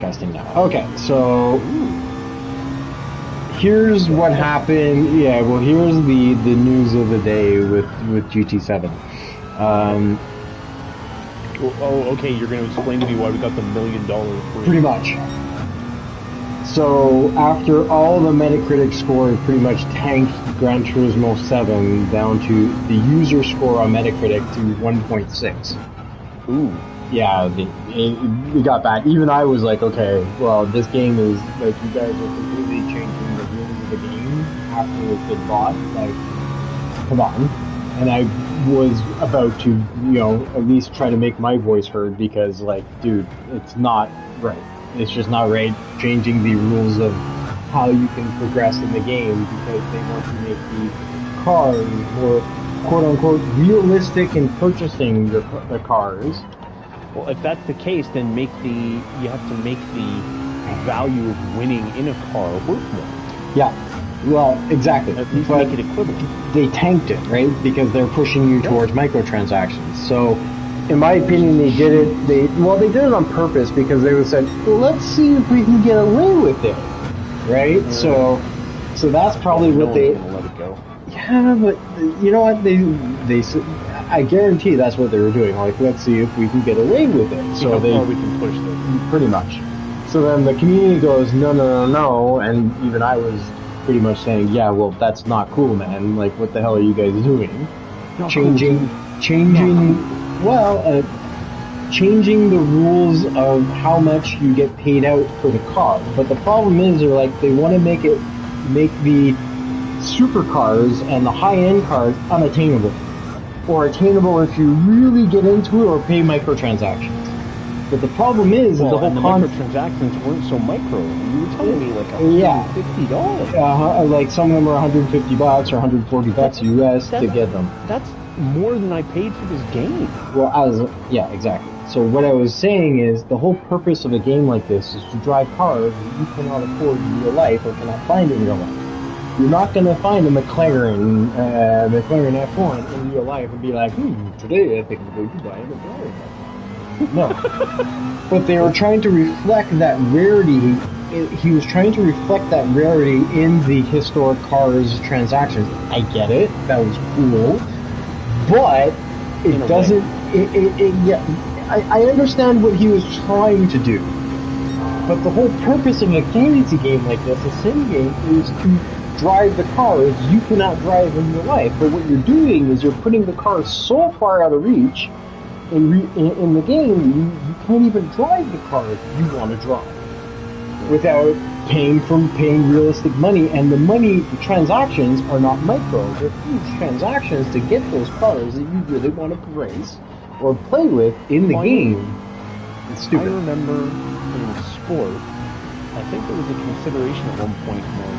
Testing now. Okay, so here's what happened. Yeah, well, here's the news of the day with GT7. Okay, you're going to explain to me why we got the $1 million free. Pretty much. So after all the Metacritic scores pretty much tanked Gran Turismo 7 down to the user score on Metacritic to 1.6. Ooh. Yeah, it got bad. Even I was like, okay, well, this game is, like, you guys are completely changing the rules of the game after it's been bought. Like, come on. And I was about to, at least try to make my voice heard because, like, dude, it's not right. It's just not right changing the rules of how you can progress in the game because they want to make the cars more, quote-unquote, realistic in purchasing the cars. Well, if that's the case, then you have to make the value of winning in a car worth more. Yeah, well, exactly. At least but make it equivalent. They tanked it, right? Because they're pushing you towards microtransactions. So, in my opinion, they did it. They did it on purpose because they said, well, let's see if we can get away with it, right? So that's probably what they. Let it go. Yeah, but you know what they I guarantee that's what they were doing. Like, let's see if we can get away with it. So we can push this. Pretty much. So then the community goes, no, and even I was pretty much saying, yeah, well, that's not cool, man. Like, what the hell are you guys doing? Changing the rules of how much you get paid out for the car. But the problem is, they want to make the supercars and the high-end cars unattainable. Or attainable if you really get into it or pay microtransactions. But the problem is the whole microtransactions weren't so micro. You were telling me like $150. Like some of them are $150 or $140 US to get them. That's more than I paid for this game. Well, yeah, exactly. So what I was saying is the whole purpose of a game like this is to drive cars that you cannot afford in real life or cannot find in real life. You're not going to find a McLaren F1 in real life and be like, today I think I'm going to buy a McLaren F1. No. But they were trying to reflect that rarity. He was trying to reflect that rarity in the historic cars transactions. I get it. That was cool. But it doesn't... I understand what he was trying to do. But the whole purpose of a fantasy game like this, a sim game, is to drive the cars you cannot drive in your life. But what you're doing is you're putting the cars so far out of reach in the game, you can't even drive the cars you want to drive without paying realistic money. And the transactions are not micro. They're huge transactions to get those cars that you really want to race or play with in the game. It's stupid. I remember in sport, I think there was a consideration at one point when,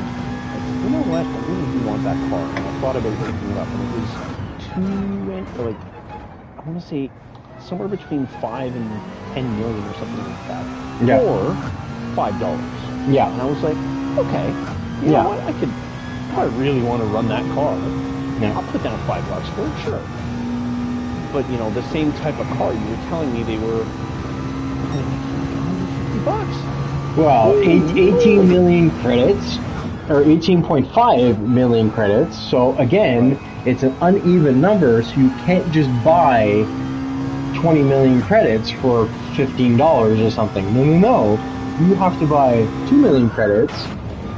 you know what, I really do want that car. And I thought about picking it up, and it was I want to say somewhere between 5 and 10 million or something like that. Yeah. Or $5. Yeah. And I was like, okay, you know what, if I really want to run that car, I'll put down $5 for it, sure. But, the same type of car, you were telling me they were $150. Well, 18 million credits, or 18.5 million credits. So again, it's an uneven number, so you can't just buy 20 million credits for $15 or something. No. You have to buy 2 million credits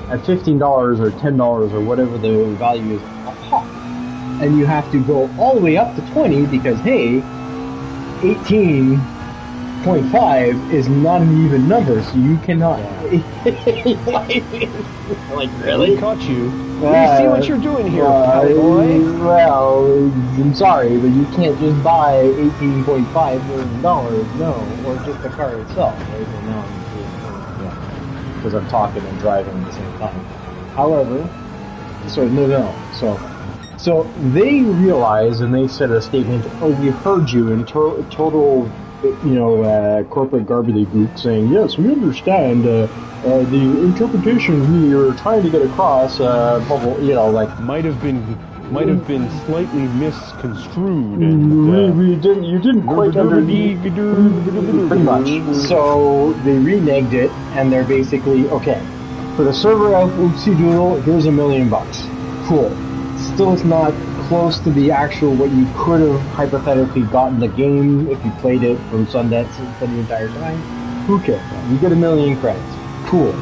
at $15 or $10 or whatever the value is a pop. And you have to go all the way up to 20 because, hey, 18.5 is not an even number, so you cannot... like, really? We caught you. We see what you're doing here, boy. Well, I'm sorry, but you can't just buy $18.5 million, no, or just the car itself. Right? Because I'm talking and driving at the same time. However, so they realized, and they said a statement, we heard you in total, corporate garbage group saying, yes, we understand the interpretation we are trying to get across, might have been might have been slightly misconstrued. And, you didn't quite understand. Pretty much. So they reneged it, and they're basically, okay, for the server out oopsie doodle, here's $1 million. Cool. Still, it's not close to the actual what you could have hypothetically gotten the game if you played it from Sundance for the entire time. Who cares? You get $1 million credits. Cool.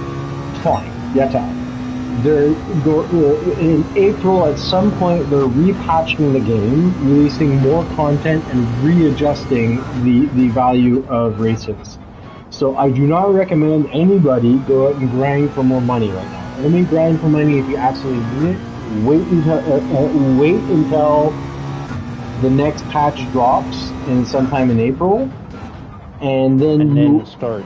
Fine. Yata. In April at some point they're repatching the game, releasing more content and readjusting the value of races. So I do not recommend anybody go out and grind for more money right now. Only grind for money if you absolutely need it. Wait until the next patch drops in sometime in April, and then start.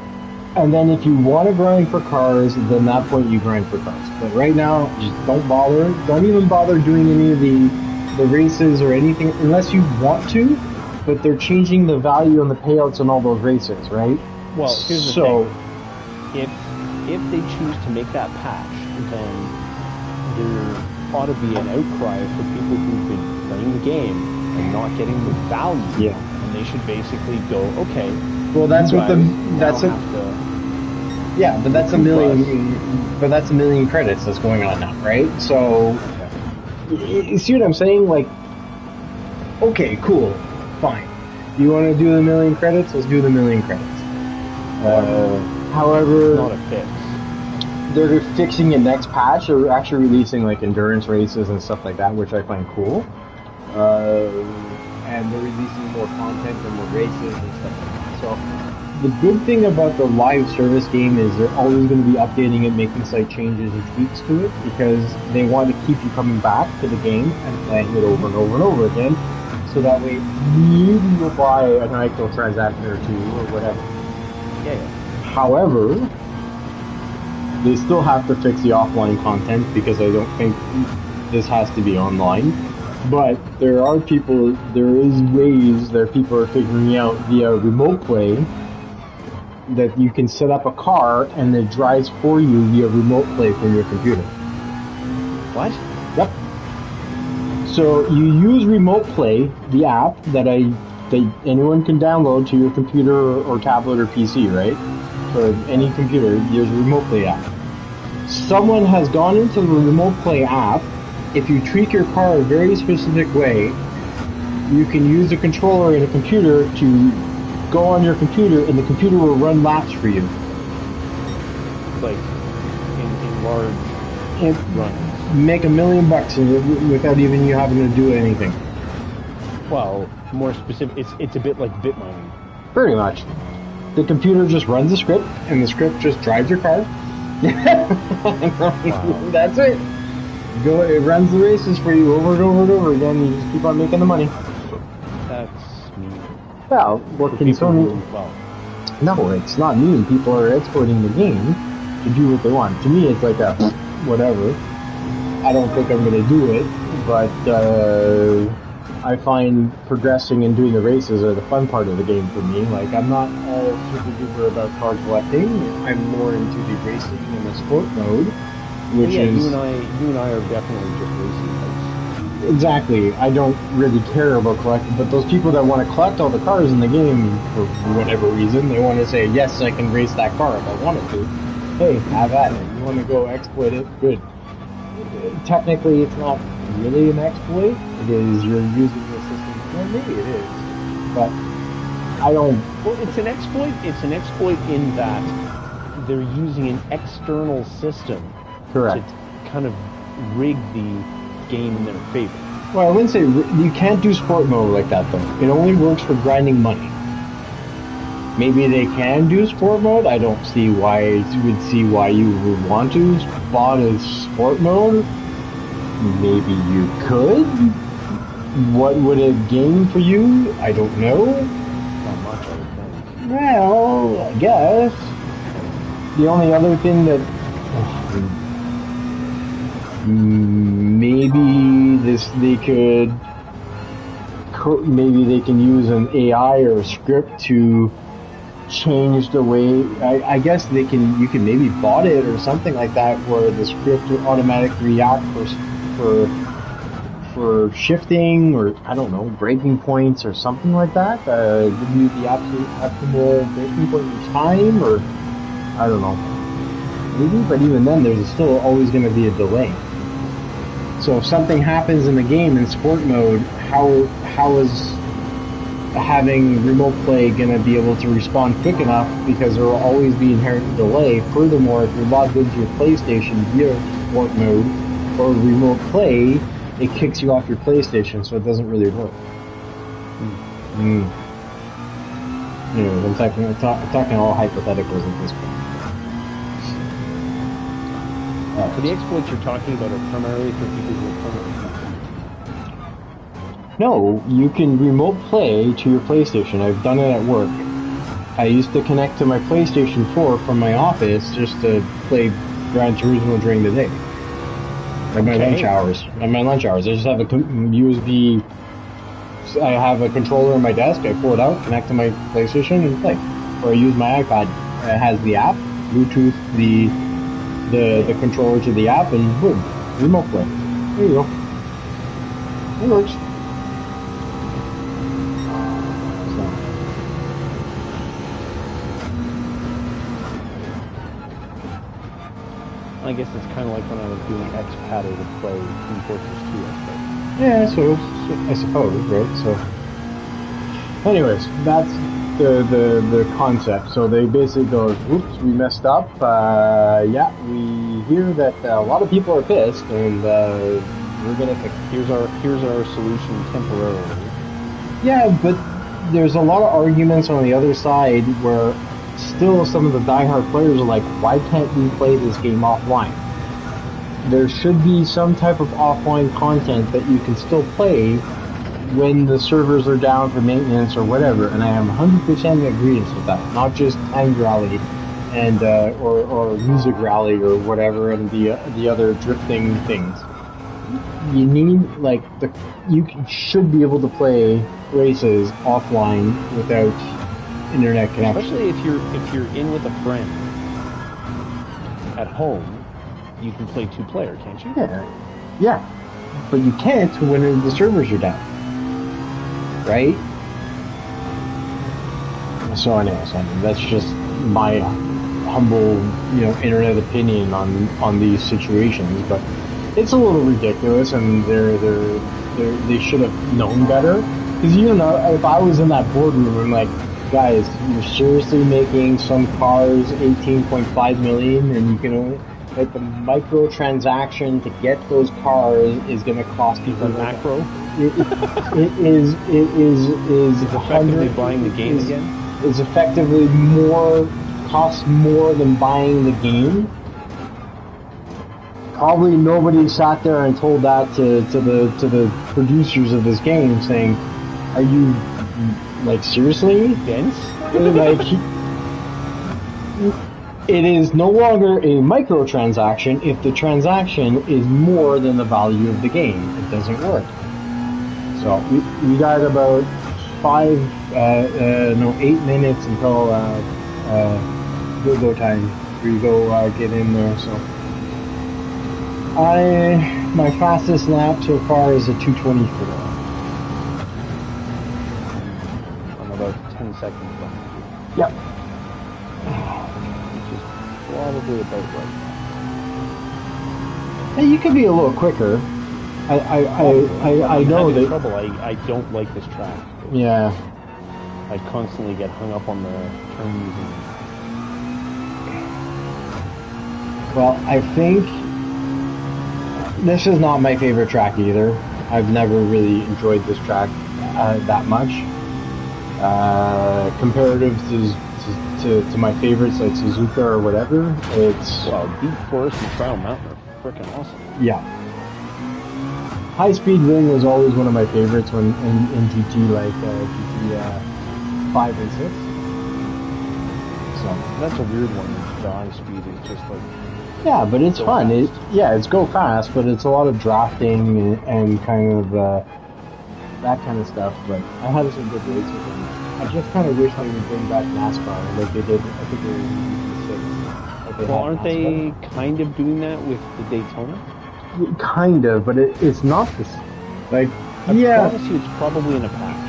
And then if you want to grind for cars, then that point you grind for cars. But right now, just don't bother. Don't even bother doing any of the races or anything unless you want to. But they're changing the value and the payouts on all those races, right? Well, here's the thing. If they choose to make that patch, then there ought to be an outcry for people who've been playing the game and not getting the value. Yeah. And they should basically go, okay. Well, that's what yeah, but that's $1 million. But that's $1 million credits that's going on now, right? So, you see what I'm saying? Like, okay, cool, fine. You want to do the $1 million credits? Let's do the $1 million credits. However, it's not a fix. They're fixing it next patch. They're actually releasing like endurance races and stuff like that, which I find cool. And they're releasing more content and more races and stuff like that. So. The good thing about the live service game is they're always going to be updating it, making slight changes and tweaks to it, because they want to keep you coming back to the game and playing it over and over and over again, so that way maybe you'll buy a microtransaction or two or whatever. Yeah. However, they still have to fix the offline content, because I don't think this has to be online. But there are people, there is ways that people are figuring out via remote play that you can set up a car and it drives for you via remote play from your computer. What? Yep. So you use remote play, the app that anyone can download to your computer or tablet or PC, right? For any computer, there's a remote play app. Someone has gone into the remote play app. If you tweak your car a very specific way, you can use a controller in a computer to go on your computer, and the computer will run laps for you. Like in large runs. Make $1 million without even you having to do anything. Well, more specific, it's a bit like bit mining. Pretty much. The computer just runs the script, and the script just drives your car. Wow. That's it. It runs the races for you over and over and over again. You just keep on making the money. That's mean. Well, what can Sony? Well, no, it's not mean. People are exploiting the game to do what they want. To me, it's like a whatever. I don't think I'm going to do it, but I find progressing and doing the races are the fun part of the game for me. Like, I'm not all super duper about car collecting. I'm more into the racing and the sport mode, which is... you and I are definitely just racing types. Exactly. I don't really care about collecting, but those people that want to collect all the cars in the game for whatever reason, they want to say, yes, I can race that car if I wanted to. Hey, have at it. You want to go exploit it? Good. Technically, it's not really an exploit. It is, you're using the system. Well, maybe it is, but I don't... Well, it's an exploit. It's an exploit in that they're using an external system. Correct. To kind of rig the game in their favor. Well, I wouldn't say... You can't do sport mode like that, though. It only works for grinding money. Maybe they can do sport mode. I don't see why you would want to spawn a sport mode. Maybe you could. What would it gain for you? I don't know. Not much, I would think. Well, I guess. The only other thing that maybe they can use an AI or a script to change the way. I guess you can maybe bot it or something like that, where the script will automatically react for shifting, or I don't know, braking points or something like that. Give you the absolute optimal braking point each time, or I don't know. Maybe, but even then, there's still always going to be a delay. So if something happens in the game in sport mode, how is having remote play going to be able to respond quick enough, because there will always be inherent delay. Furthermore, if you're logged into your PlayStation via sport mode or remote play, it kicks you off your PlayStation, so it doesn't really work. Anyways, I'm talking all hypotheticals at this point. So the exploits you're talking about are primarily for people who are permanently. No, you can remote play to your PlayStation. I've done it at work. I used to connect to my PlayStation 4 from my office just to play Gran Turismo during the day. At my lunch hours. I just have a USB. I have a controller on my desk. I pull it out, connect to my PlayStation, and play. Or I use my iPad. It has the app, Bluetooth the controller to the app, and boom, remote play. There you go. It works. I guess it's kind of like when I was doing X-Paddle to play Team Fortress 2, I suppose. Yeah, so I suppose, right? So, anyways, that's the concept. So they basically go, "Oops, we messed up. Yeah, we hear that a lot of people are pissed, and we're gonna fix it. Here's our solution temporarily." Yeah, but there's a lot of arguments on the other side where still some of the diehard players are like, why can't we play this game offline? There should be some type of offline content that you can still play when the servers are down for maintenance or whatever, and I am 100% in agreement with that. Not just Time Rally and or Music Rally or whatever, and the other drifting things. You need should be able to play races offline without internet connection. Especially if you're in with a friend at home, you can play 2-player, can't you? Yeah, but you can't when the servers are down, right? So anyways, that's just my humble, internet opinion on these situations. But it's a little ridiculous, and they should have known better. Because if I was in that boardroom, I'm like, guys, you're seriously making some cars 18.5 million, and you can only the microtransaction to get those cars is going to cost people macro. It is effectively buying the game again. Is effectively costs more than buying the game. Probably nobody sat there and told that to the producers of this game, saying, "Are you seriously?" Dense? It is no longer a microtransaction if the transaction is more than the value of the game. It doesn't work. So we got about 8 minutes until go time. We go get in there. So my fastest lap so far is a 2:24. I'm about 10 seconds behind you. Yep. Which is probably about right. Hey, you could be a little quicker. I know that. Trouble. I don't like this track. Yeah. I constantly get hung up on the turns. Well, I think this is not my favorite track either. I've never really enjoyed this track that much. Comparative to my favorites like Suzuka or whatever, it's... Well, Deep Forest and Trial Mountain are freaking awesome. Yeah. High Speed Ring was always one of my favorites when in GT, like GT 5 and 6. So that's a weird one. The high speed is just like... Yeah, but it's fun. It's go fast, but it's a lot of drafting and kind of that kind of stuff. But I had some good races with them. I just kind of wish they would bring back NASCAR like they did. I think they were in GT6. Well, aren't they kind of doing that with the Daytona? Kind of, but it's not this. Like, I yeah. promise you, it's probably in a patch.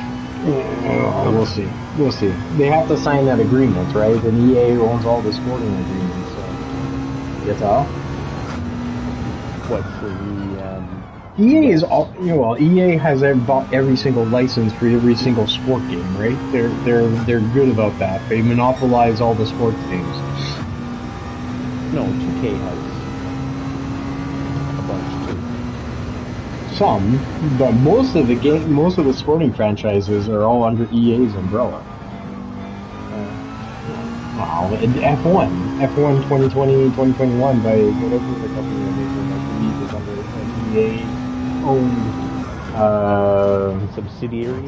We'll see. We'll see. They have to sign that agreement, right? And EA owns all the sporting agreements, so that's all. What for the EA is US? all, well, EA has bought every single license for every single sport game, right? They're good about that. They monopolize all the sports games. No, 2K has a bunch too. Some, but most of the sporting franchises are all under EA's umbrella. Wow, F1 2020, 2021 by whatever the company that makes it, I believe is under an EA owned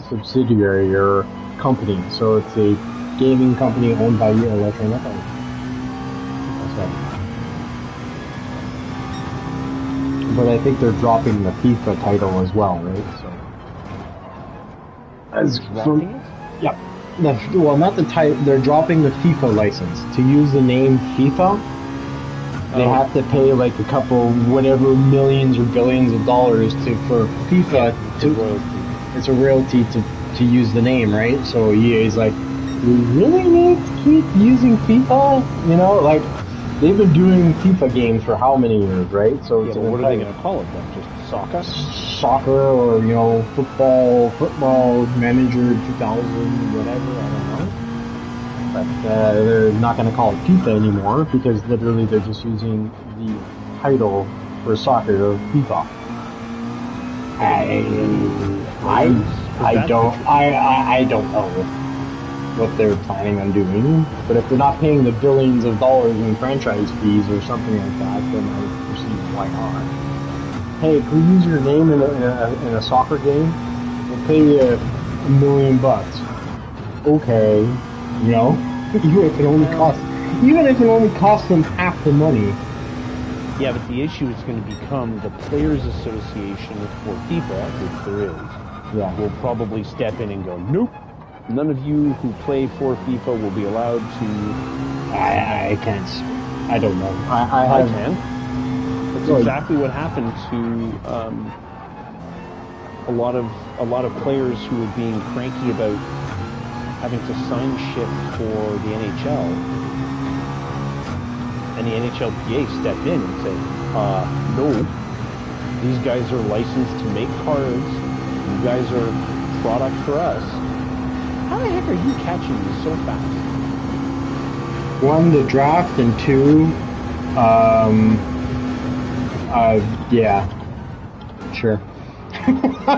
subsidiary or company. So it's a gaming company owned by Electronic Arts. But I think they're dropping the FIFA title as well, right? So Dropping it? Yeah. Well, not the title. They're dropping the FIFA license to use the name FIFA. They have to pay like a couple, whatever, millions or billions of dollars for FIFA. Yeah, it's a royalty to use the name, right? So EA's like, we really need to keep using FIFA. Like they've been doing FIFA games for how many years, right? So yeah, but what are they going to call it then? Just soccer? Soccer or football manager 2000, whatever. I don't know. But they're not going to call it FIFA anymore because literally they're just using the title for soccer of FIFA. I don't know what they're planning on doing, but if they're not paying the billions of dollars in franchise fees or something like that, then I perceive why not. Hey, can we use your name in a soccer game? We'll pay you $1 million. Okay, even if it only costs them half the money. Yeah, but the issue is going to become the Players Association for FIFA, which there is. Yeah, will probably step in and go, nope. None of you who play for FIFA will be allowed to. I can't. I don't know. I can. That's exactly what happened to a lot of players who were being cranky about having to sign shit for the NHL, and the NHLPA stepped in and said, no, these guys are licensed to make cards. You guys are product for us. How the heck are you catching these so fast? One, the draft, and two, yeah, sure. Well, I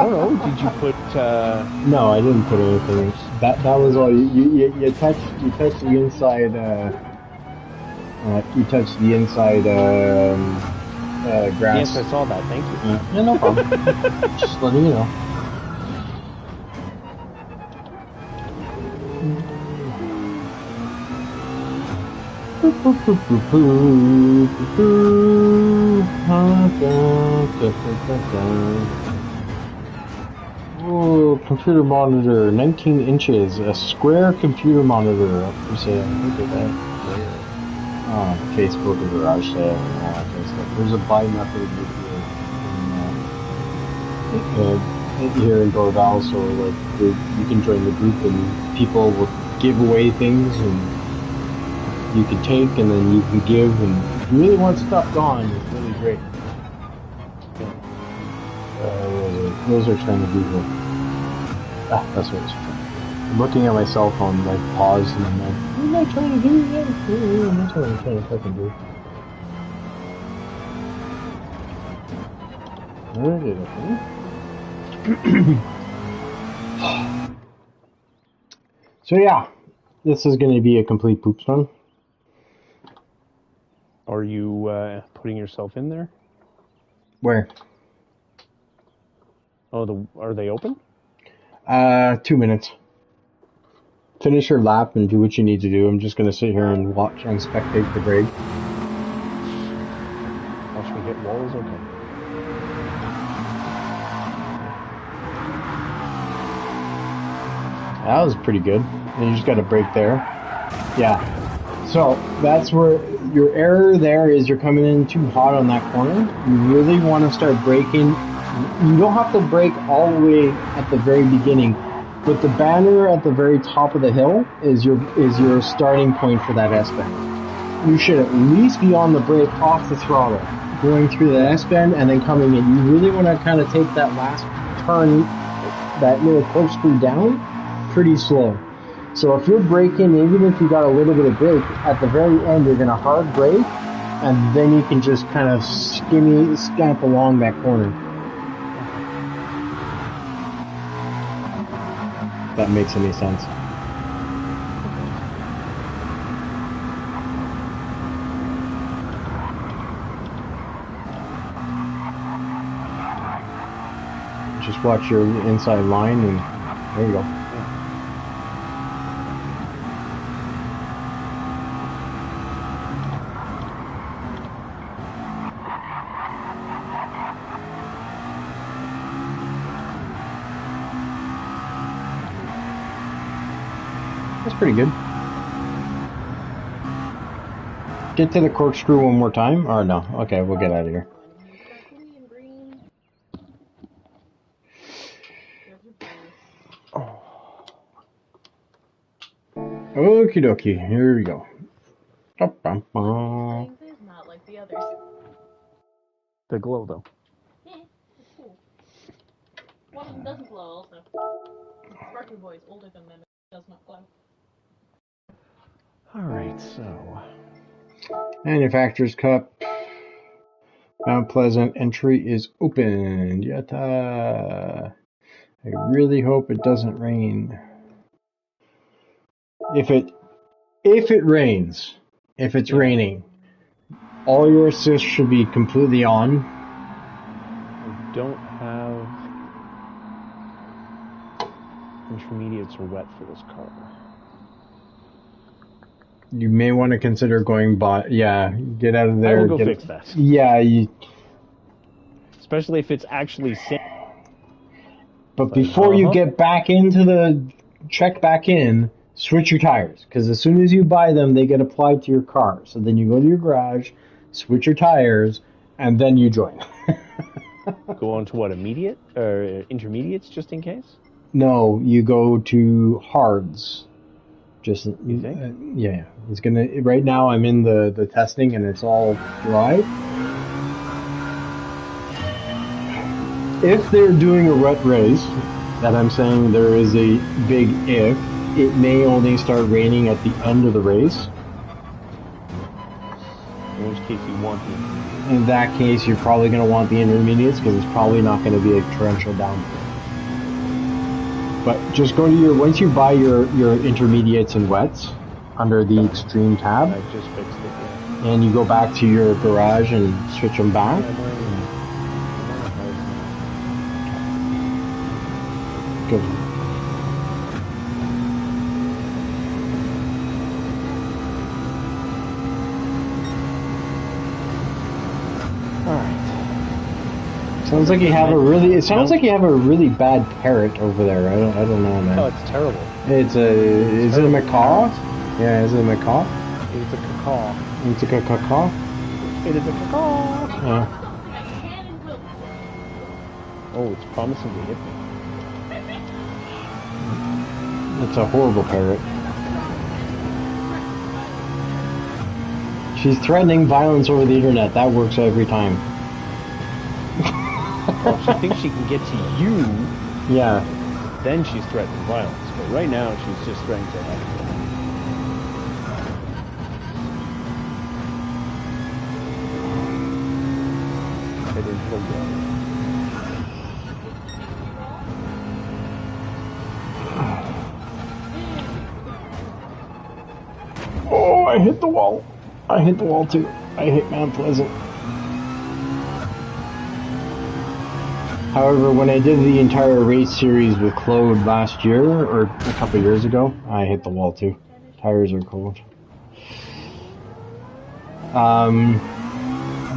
don't know. Did you put? No, I didn't put anything. That was all. You touched the inside. You touched the inside grass. Yes, I saw that. Thank you. Yeah, no problem. Just letting you know. Oh, computer monitor, 19 inches, a square computer monitor up for sale. Look at that. Oh, Facebook or garage sale and all that kind of stuff. There's a buy method here in Dorval, so like you can join the group and people will give away things and you can take and then you can give, and if you really want stuff gone, it's really great. Those are trying to do here. That's what it's trying. I'm looking at my cell phone, like pause, and I'm like, what am I trying to do? Yeah, that's what I'm trying to fucking do. So yeah, this is going to be a complete poop stone. Are you putting yourself in there? Where? Oh, are they open? 2 minutes. Finish your lap and do what you need to do. I'm just going to sit here and watch and spectate the break. Watch me hit walls? Okay. That was pretty good. And you just got a break there. Yeah. So that's where your error there is. You're coming in too hot on that corner. You really want to start braking You don't have to brake all the way at the very beginning, but the banner at the very top of the hill is your starting point for that S-bend. You should at least be on the brake off the throttle, going through the S-bend and then coming in. You really want to kind of take that last turn, that little corkscrew down, pretty slow. So if you're braking, even if you got a little bit of brake, at the very end you're going to hard brake, and then you can just kind of scamp along that corner. If that makes any sense. Just watch your inside line, and there you go. That's pretty good. Get to the corkscrew one more time, or no? Okay, we'll get out of here. Okie dokie, here we go. Not like the others. The glow, though. Yeah, it's cool. One of them doesn't glow, also. Sparky Boy is older than them, it does not glow. Alright, so... Manufacturer's Cup. Mount Pleasant entry is open. Yatta! I really hope it doesn't rain. If it rains, if it's raining, all your assists should be completely on. I don't have intermediates or wet for this car. You may want to consider going by. Yeah, get out of there. I will go fix that. Yeah, especially if it's actually safe. But before you get back into check back in, switch your tires. Because as soon as you buy them, they get applied to your car. So then you go to your garage, switch your tires, and then you join. Go on to what, immediate? Or intermediates, just in case? No, you go to hards. Just you think? Yeah, it's gonna. Right now, I'm in the testing, and it's all dry. If they're doing a wet race, that I'm saying there is a big if, it may only start raining at the end of the race. In which case you want the intermediates. In that case, you're probably going to want the intermediates because it's probably not going to be a torrential downpour. But just go to once you buy your intermediates and wets under the extreme tab, I just fixed it, yeah. And you go back to your garage and switch them back. Good. Sounds like you have a really. It sounds like you have a really bad parrot over there. I don't know, man. Oh, it's terrible. Is it a macaw? Yeah, is it a macaw? It's a cacaw. It's a cacaw. It is a cacaw. Yeah. Oh, it's promising to hit me. It's a horrible parrot. She's threatening violence over the internet. That works every time. Well, she thinks she can get to you. Yeah. Then she's threatening violence. But right now, she's just threatening to have it. Oh, I hit the wall. I hit the wall too. I hit Mount Pleasant. However, when I did the entire race series with Claude last year, or a couple of years ago, I hit the wall too. Tires are cold.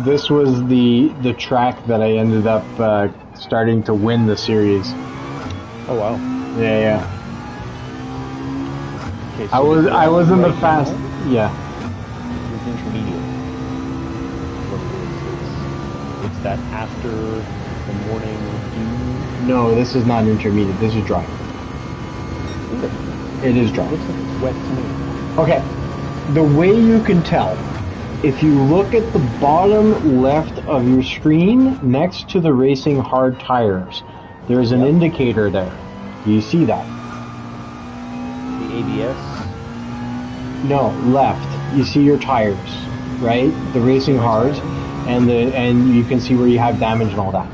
This was the track that I ended up starting to win the series. Oh wow! Yeah. Okay, so I was in the fast. Yeah. It's intermediate. It's that after the morning dew? No, this is not intermediate. This is dry. Is it? It is dry. Looks like it's wet to me. Okay. The way you can tell, if you look at the bottom left of your screen next to the racing hard tires, there's an indicator there. Do you see that? The ABS? No, left. You see your tires, right? The racing hards, and you can see where you have damage and all that.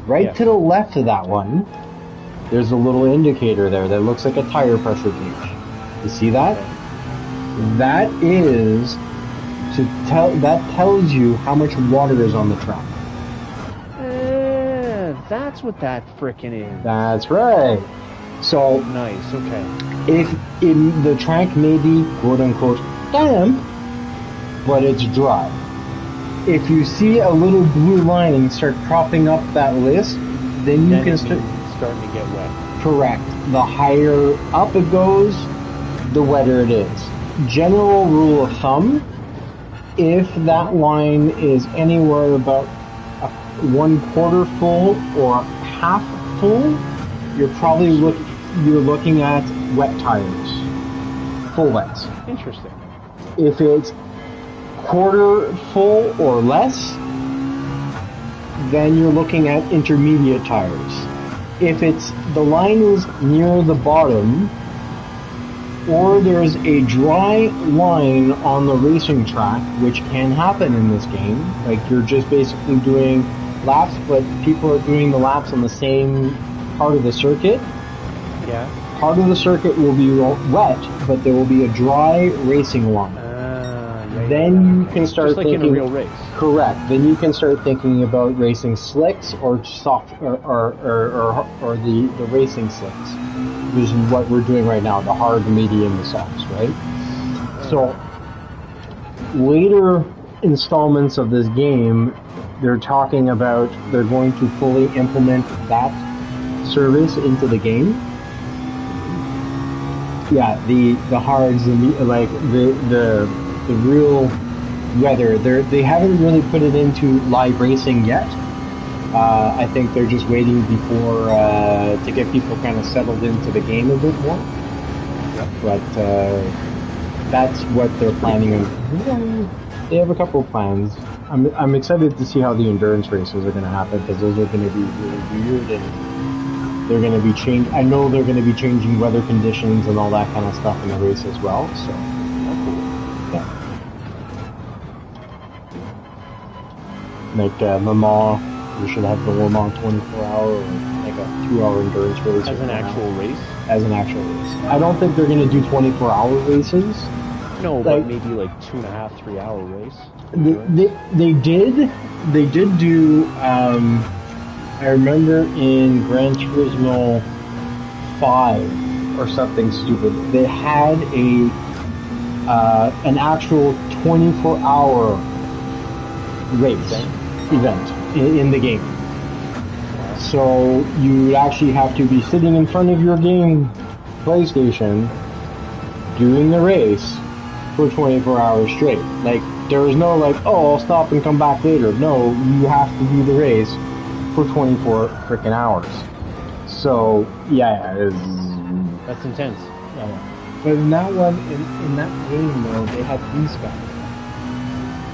Right to the left of that one, there's a little indicator there that looks like a tire pressure gauge. You see that? That is that tells you how much water is on the track. That's what that frickin' is. That's right. So nice. Okay. If the track may be quote unquote damp, but it's dry. If you see a little blue line start propping up that list, then you can start starting to get wet. Correct. The higher up it goes, the wetter it is. General rule of thumb: if that line is anywhere about 1/4 full or half full, you're probably looking at wet tires, full wets. Interesting. If it's quarter full or less, then you're looking at intermediate tires. If the line is near the bottom, or there's a dry line on the racing track, which can happen in this game, like you're just basically doing laps, but people are doing the laps on the same part of the circuit. Yeah. Part of the circuit will be wet, but there will be a dry racing line. Then you can start just like thinking, in a real race. Correct. Then you can start thinking about racing slicks or soft or the racing slicks, which is what we're doing right now, the hard, the medium, the softs, right? So later installments of this game, they're talking about they're going to fully implement that service into the game. Yeah, the hards, the real weather. They haven't really put it into live racing yet. I think they're just waiting before to get people kind of settled into the game a bit more. Yep. But that's what they're planning on. They have a couple of plans. I'm excited to see how the endurance races are going to happen, because those are going to be really weird, and they're going to be I know they're going to be changing weather conditions and all that kind of stuff in the race as well. So. Like Le Mans, we should have the Le Mans 24-hour or like a 2-hour endurance race. As an actual race? As an actual race. I don't think they're going to do 24-hour races. No, but maybe like 2.5, 3-hour race. They did do, I remember in Gran Turismo 5 or something stupid, they had an actual 24-hour race event in the game. So you would actually have to be sitting in front of your game PlayStation doing the race for 24 hours straight. Like, there was no like, oh, I'll stop and come back later. No, you have to do the race for 24 freaking hours. So yeah, that's intense. Yeah. But in that one, in that game though, they had B-Spec.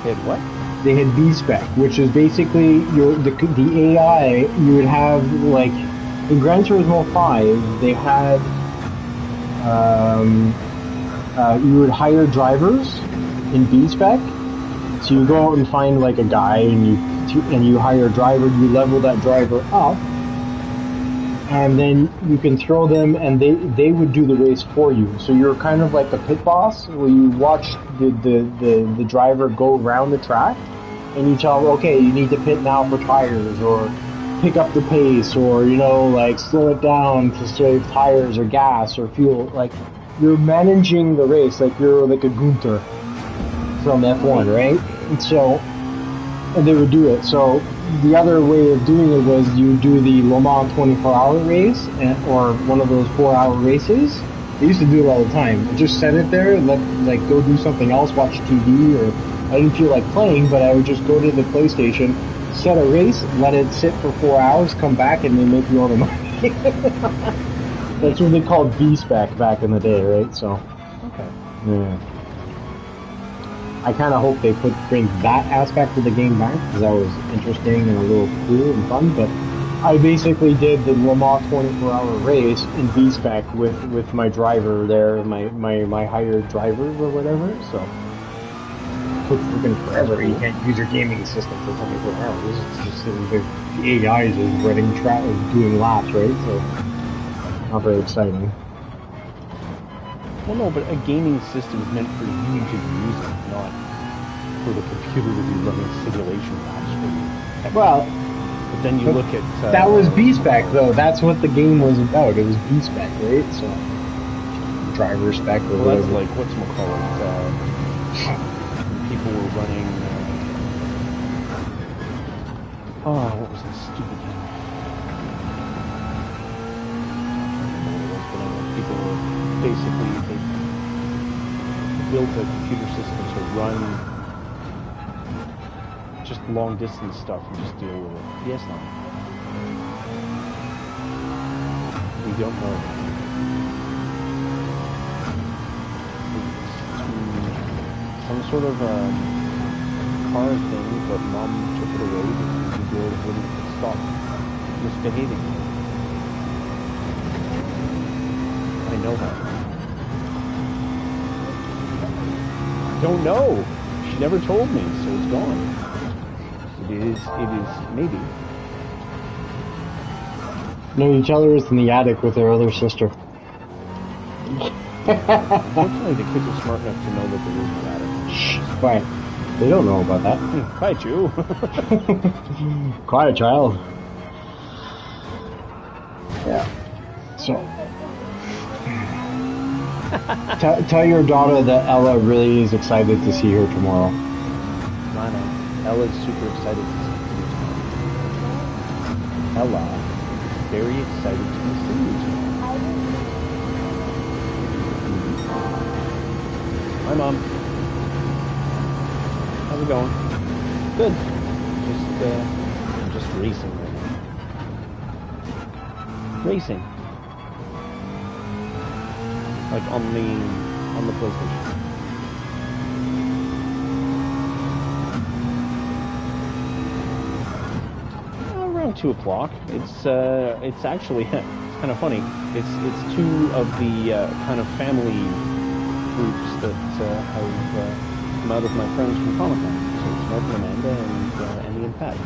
They had what? They had B-Spec, which is basically the AI. You would have, like, in Gran Turismo 5, they had, you would hire drivers in B-Spec. So you go out and find, like, a guy, and you hire a driver, you level that driver up, and then you can throw them, and they would do the race for you. So you're kind of like a pit boss, where you watch the driver go around the track, and you tell them, okay, you need to pit now for tires, or pick up the pace, or, you know, like, slow it down to save tires or gas or fuel. Like, you're managing the race, like you're like a Gunther from F1, right? And they would do it. So the other way of doing it was you do the Le Mans 24-hour race, or one of those 4-hour races. They used to do it all the time. Just set it there, go do something else, watch TV, or I didn't feel like playing, but I would just go to the PlayStation, set a race, let it sit for 4 hours, come back, and they make you all the money. That's what they called B-spec back in the day, right? So, Okay. yeah. I kind of hope they bring that aspect of the game back, because that was interesting and a little cool and fun, but I basically did the Le Mans 24-hour race in B-spec with my driver there, my hired driver or whatever, so it took freaking forever. Cool. You can't use your gaming system for 24 hours. It's just the AI is running doing laps, right? So not very exciting. Well, no, but a gaming system is meant for you to use it, not for the computer to be running simulation laps for you. Well, but then you look at... that was B-spec, though. That's what the game was about. It was B-spec, right? So, driver spec or well, whatever. that's like, whatchamacallit, when people were running... what was that stupid game? People were basically, they built a computer system to run just long distance stuff and just deal with it. Yes, no. We don't know. It's some sort of car thing, but Mom took it away because the girl wouldn't stop misbehaving. I know that. I don't know. She never told me, so it's gone. It is, maybe. No, you tell her it's in the attic with her other sister. Unfortunately, the kids are smart enough to know that there is no attic. Shh, quiet. They don't know about that. Quiet, you. Quiet, child. Yeah. So. Tell your daughter that Ella really is excited to see her tomorrow. Lana, Ella's super excited to see you tomorrow. Ella is very excited to see you tomorrow. Hi, Mom. How's it going? Good. Just racing right now. Racing. Like on the PlayStation. Around 2 o'clock. It's actually it's kind of funny. It's 2 of the kind of family groups that have come out of my friends from Comic-Con. So it's Mark and Amanda and Andy and Pat.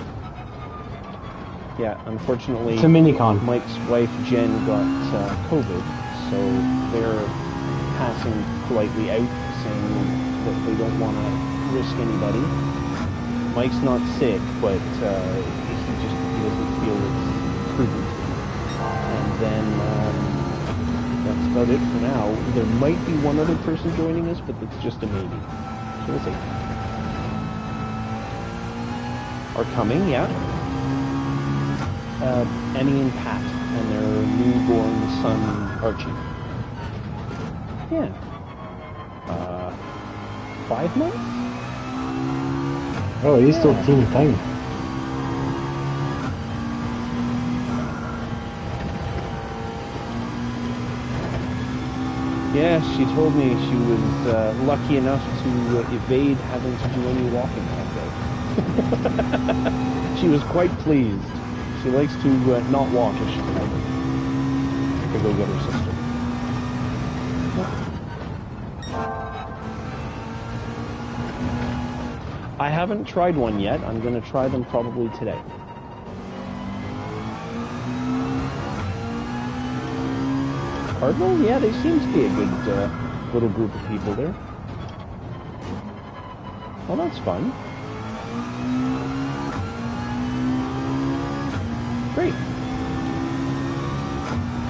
Yeah, unfortunately, it's a mini-con. Mike's wife Jen got COVID. So they're passing politely out, saying that they don't want to risk anybody. Mike's not sick, but he doesn't feel it's prudent. And then that's about it for now. There might be one other person joining us, but it's just a maybe. So we'll see. Are coming, yeah. Annie and Pat and their newborn son Archie. Yeah. 5 months? Oh, he's still teeny tiny. Yeah, she told me she was lucky enough to evade having to do any walking that day. She was quite pleased. She likes to not walk if she can help it. To go get her sister. I haven't tried one yet. I'm going to try them probably today. Cardinal? Yeah, they seem to be a good little group of people there. Well, that's fun. Great.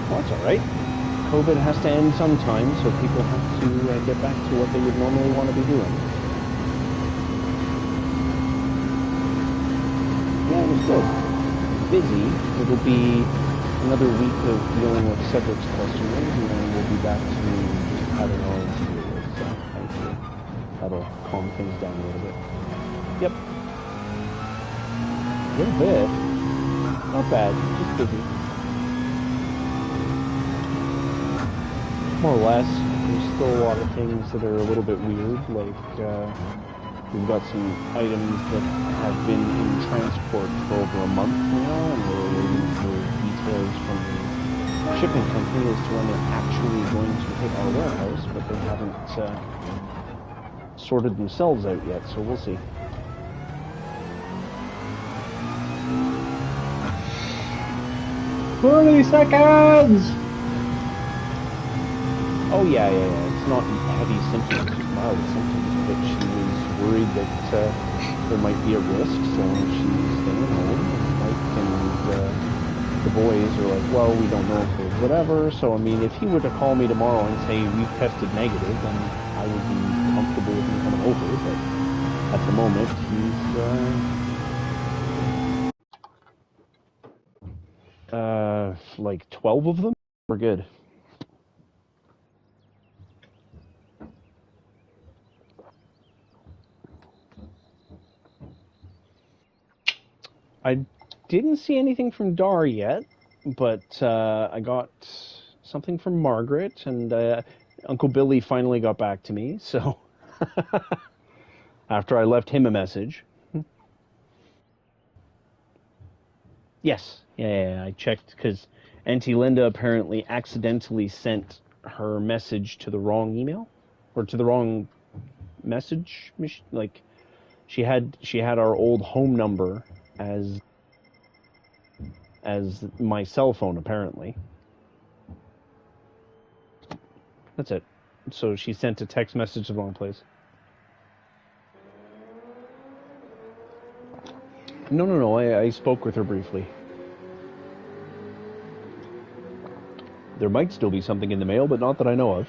Well, that's alright. COVID has to end sometime, so people have to get back to what they would normally want to be doing. Yeah, it was good. Busy. It'll be another week of dealing with Cedric's customers, and then we'll be back to just having our own to deal with, so thankfully that'll calm things down a little bit. Yep. little bit. Not bad, just busy. More or less. There's still a lot of things that are a little bit weird, like we've got some items that have been in transport for over a month now, and we're waiting for details from the shipping company as to when they're actually going to hit our warehouse, but they haven't sorted themselves out yet, so we'll see. 30 seconds! Oh yeah. It's not heavy symptoms, it's mild symptoms, but she was worried that there might be a risk, so she's staying home. Mike and the boys are like, well, we don't know if there's whatever. So I mean, if he were to call me tomorrow and say we've tested negative, then I would be comfortable with him coming over. But at the moment, he's like 12 of them. We're good. I didn't see anything from Dar yet, but I got something from Margaret, and Uncle Billy finally got back to me, so after I left him a message. Yes, yeah, I checked, because Auntie Linda apparently accidentally sent her message to the wrong email, or to the wrong message, like, she had our old home number as my cell phone, apparently. That's it. So she sent a text message to the wrong place. No, I spoke with her briefly. There might still be something in the mail, but not that I know of.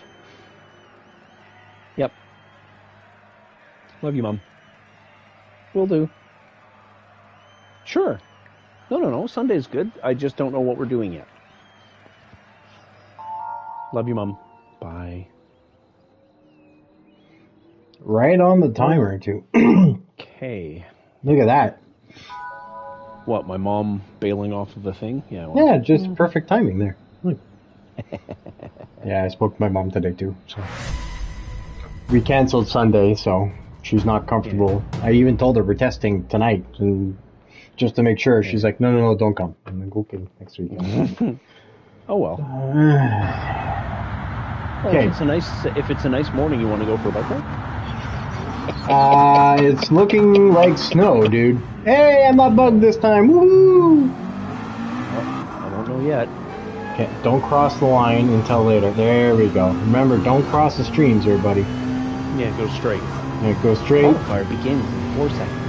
Yep. Love you, Mom. Will do. Sure. No. Sunday's good. I just don't know what we're doing yet. Love you, Mom. Bye. Right on the timer, too. Okay. Look at that. What, my mom bailing off of a thing? Yeah. Well. Yeah, just perfect timing there. Look. Yeah, I spoke to my mom today, too. So we canceled Sunday, so she's not comfortable. Yeah. I even told her we're testing tonight, and just to make sure. Yeah. She's like, no, don't come. I'm like, okay, next week. Oh, well. Okay. If it's a nice morning, you want to go for a bike ride? It's looking like snow, dude. Hey, I'm not bugged this time. Woohoo! Well, I don't know yet. Okay, don't cross the line until later. There we go. Remember, don't cross the streams here, buddy. Yeah, go straight. Yeah, go straight. Qualifier begins in 4 seconds.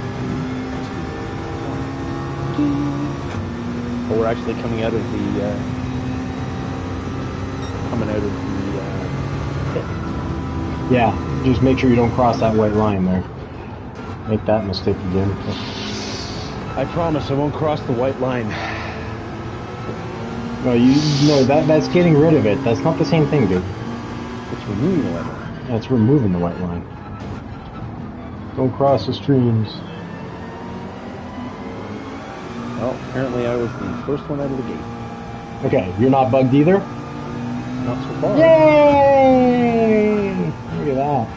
But we're actually coming out of the pit. Yeah, just make sure you don't cross that white line there. Make that mistake again. I promise I won't cross the white line. No, that's getting rid of it. That's not the same thing, dude. It's removing the white line. That's removing the white line. Don't cross the streams. Well, apparently I was the first one out of the gate. Okay, you're not bugged either? Not so far. Yay! Look at that.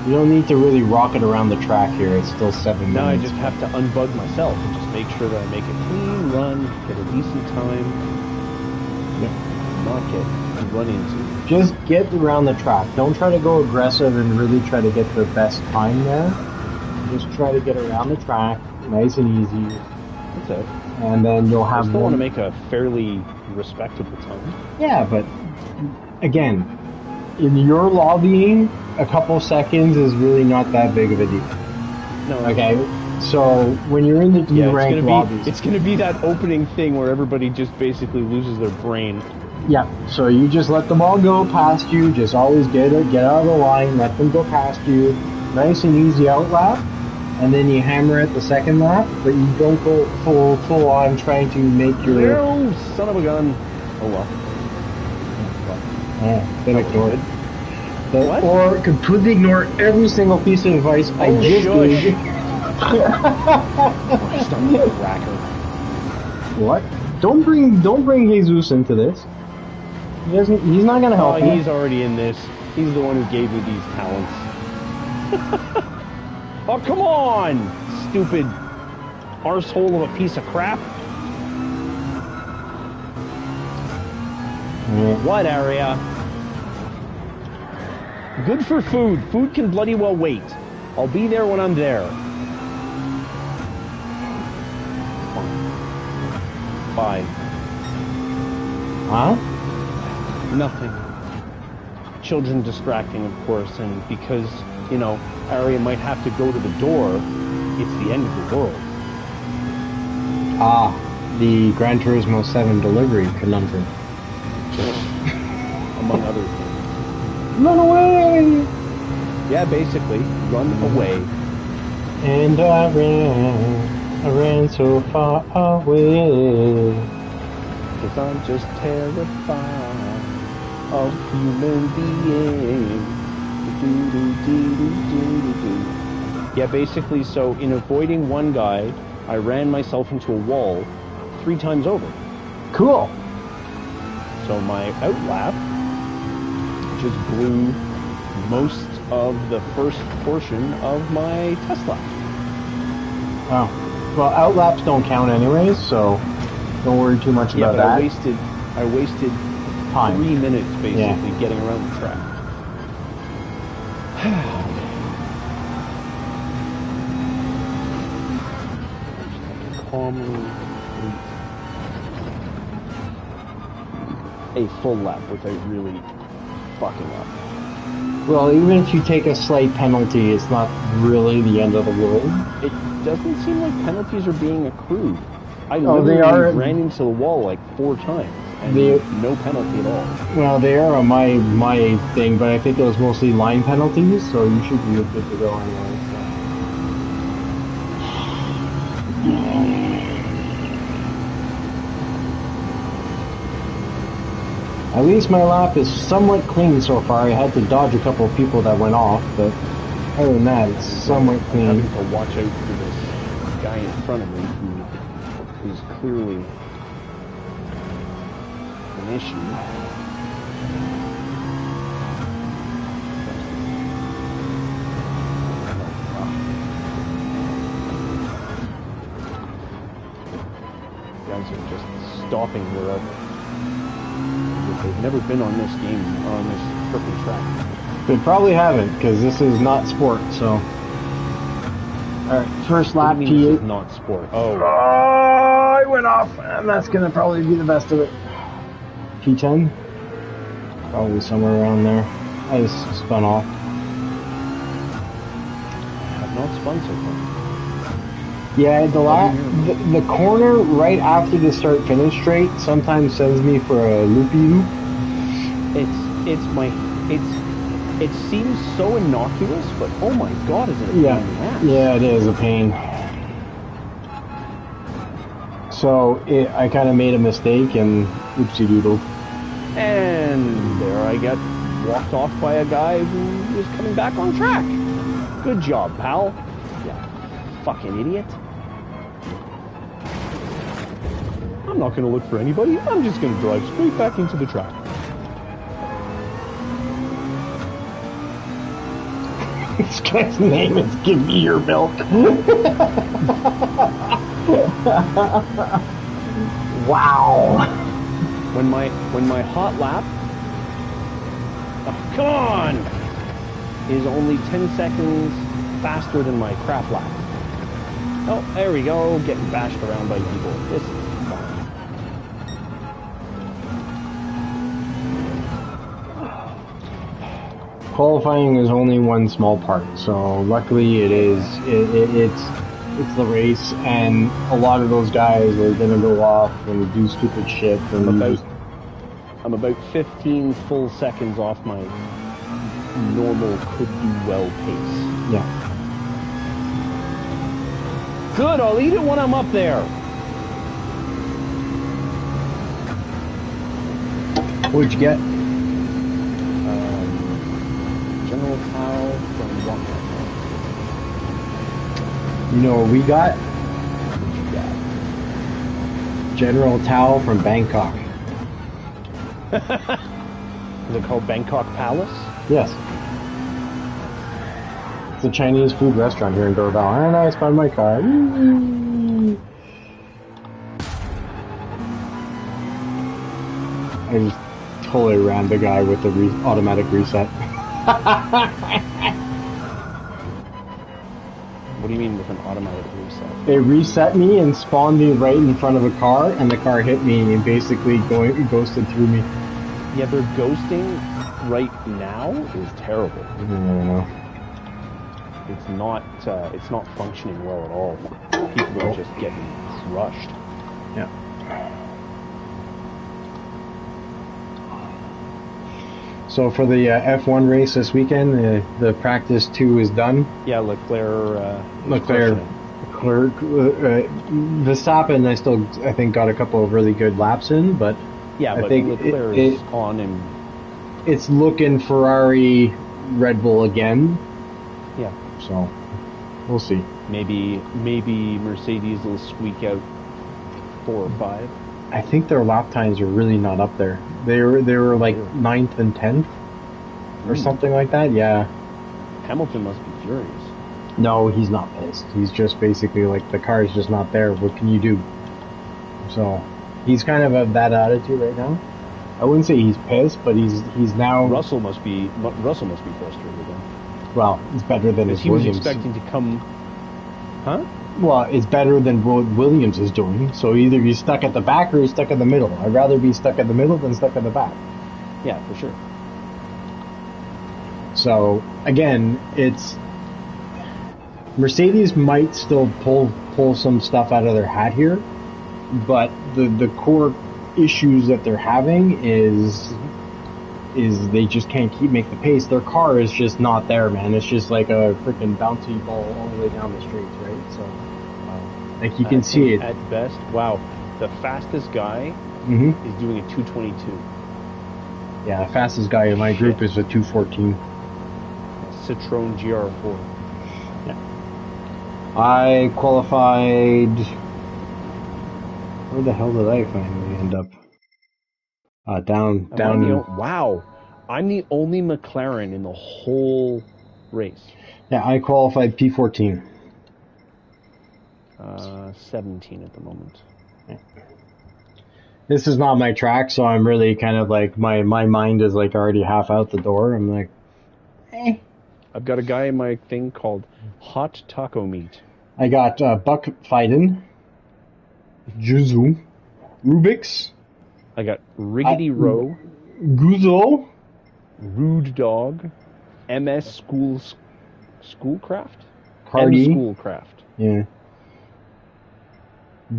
You don't need to really rocket around the track here. It's still 7 minutes. Now I just have to unbug myself and just make sure that I make a clean run, get a decent time, not get run into. Just get around the track. Don't try to go aggressive and really try to get the best time there. Just try to get around the track, nice and easy. That's it. And then you'll have. I still want to make a fairly respectable time. Yeah, but again, in your lobbying, a couple seconds is really not that big of a deal. No. Okay, so when you're in the D-ranked lobbies... It's going to be that opening thing where everybody just basically loses their brain. Yeah, so you just let them all go past you, just always get out of the line, let them go past you, nice and easy out lap, and then you hammer it the second lap, but you don't go full on trying to make your... No, son of a gun. Oh well. Yeah, then ignore it. What? Or completely ignore every single piece of advice I just gave you. Stomach cracker. What? Don't bring Jesus into this. He's not gonna help Oh, you. he's already in this. He's the one who gave me these talents. Oh, come on! Stupid arsehole of a piece of crap. What area? Good for food. Food can bloody well wait. I'll be there when I'm there. Fine. Huh? Nothing. Children distracting, of course, and because, you know, Arya might have to go to the door, it's the end of the world. Ah, the Gran Turismo 7 delivery conundrum. Among other things. Run away! Yeah, basically, run away. And I ran so far away. Cause I'm just terrified of human beings. Yeah, basically, so in avoiding one guy, I ran myself into a wall 3 times over. Cool. So my outlap just blew most of the first portion of my test lap. Oh. Well, outlaps don't count anyways, so don't worry too much about that. I wasted time. 3 minutes basically getting around the track. Calmly a full lap without really fucking up. Well, even if you take a slight penalty, it's not really the end of the world. It doesn't seem like penalties are being accrued. I they literally are. ran into the wall like 4 times, and no penalty at all. Well, they are on my thing, but I think it was mostly line penalties, so you should be good to go anyway. So. At least my lap is somewhat clean so far. I had to dodge a couple of people that went off, but other than that, it's somewhat clean. I'm having to watch out for this guy in front of me who is clearly an issue. Guys are just stopping wherever. They've never been on this game, on this frickin' track. They probably haven't, because this is not sport, so. Alright, first lap, P8. P8. This is not sport. Oh. Oh, I went off, and that's gonna probably be the best of it. P10? Probably somewhere around there. I just spun off. I have not spun so far. Yeah, the corner right after the start-finish straight sometimes sends me for a loopy-loop. It seems so innocuous, but oh my god, is it a pain in the ass? Yeah, it is a pain. So I kind of made a mistake and oopsie-doodled. And there I got walked off by a guy who was coming back on track. Good job, pal. Yeah, fucking idiot. I'm not going to look for anybody. I'm just going to drive straight back into the track. This guy's name is Give Me Your Milk. Wow. When my hot lap, oh, come on, is only 10 seconds faster than my crap lap. Oh, there we go, getting bashed around by people. This is fun. Qualifying is only one small part, so luckily it's the race, and a lot of those guys are gonna go off and do stupid shit. And I'm about 15 full seconds off my normal could do well pace. Yeah. Good, I'll eat it when I'm up there. What'd you get? General Tao from Walmart. You know what we got? General Tao from Bangkok. Is it called Bangkok Palace? Yes. It's a Chinese food restaurant here in Doorbell. And I found my car. I just totally rammed the guy with the automatic reset. What do you mean with an automatic reset? It reset me and spawned me right in front of a car, and the car hit me and basically ghosted through me. Yeah, their ghosting right now is terrible. I don't know. It's not functioning well at all. People are just getting crushed. Yeah. So for the F1 race this weekend, the practice 2 is done. Yeah, Leclerc, Verstappen, I think got a couple of really good laps in, but yeah, I think Leclerc is on him. It's looking Ferrari, Red Bull again. Yeah. So we'll see. Maybe Mercedes will squeak out 4 or 5. I think their lap times are really not up there. They were like 9th and 10th or something like that. Yeah. Hamilton must be furious. No, he's not pissed. He's just basically like, the car is just not there. What can you do? So he's kind of that attitude right now. I wouldn't say he's pissed, but he's now. Russell must be frustrated then. Well, it's better than his Williams. He was expecting to come. Huh? Well, it's better than what Williams is doing. So either you're stuck at the back or you're stuck in the middle. I'd rather be stuck at the middle than stuck at the back. Yeah, for sure. So again, it's Mercedes might still pull some stuff out of their hat here, but the core issues that they're having is they just can't make the pace. Their car is just not there, man. It's just like a freaking bouncy ball all the way down the streets, right? So, like you can see it. At best, wow, the fastest guy is doing a 222. Yeah, the fastest guy in my group is a 214. Citroen GR4. Yeah. I qualified. Where the hell did I finally end up? Down. Wow, I'm the only McLaren in the whole race. Yeah, I qualified P14. 17 at the moment. Yeah. This is not my track, so I'm really kind of like, my mind is like already half out the door. I'm like, eh. I've got a guy in my thing called Hot Taco Meat. I got Buck Fiden, Juzu, Rubix. I got Riggedy Row, Guzo, Rude Dog, MS Schoolcraft, Cardi, Schoolcraft. Yeah.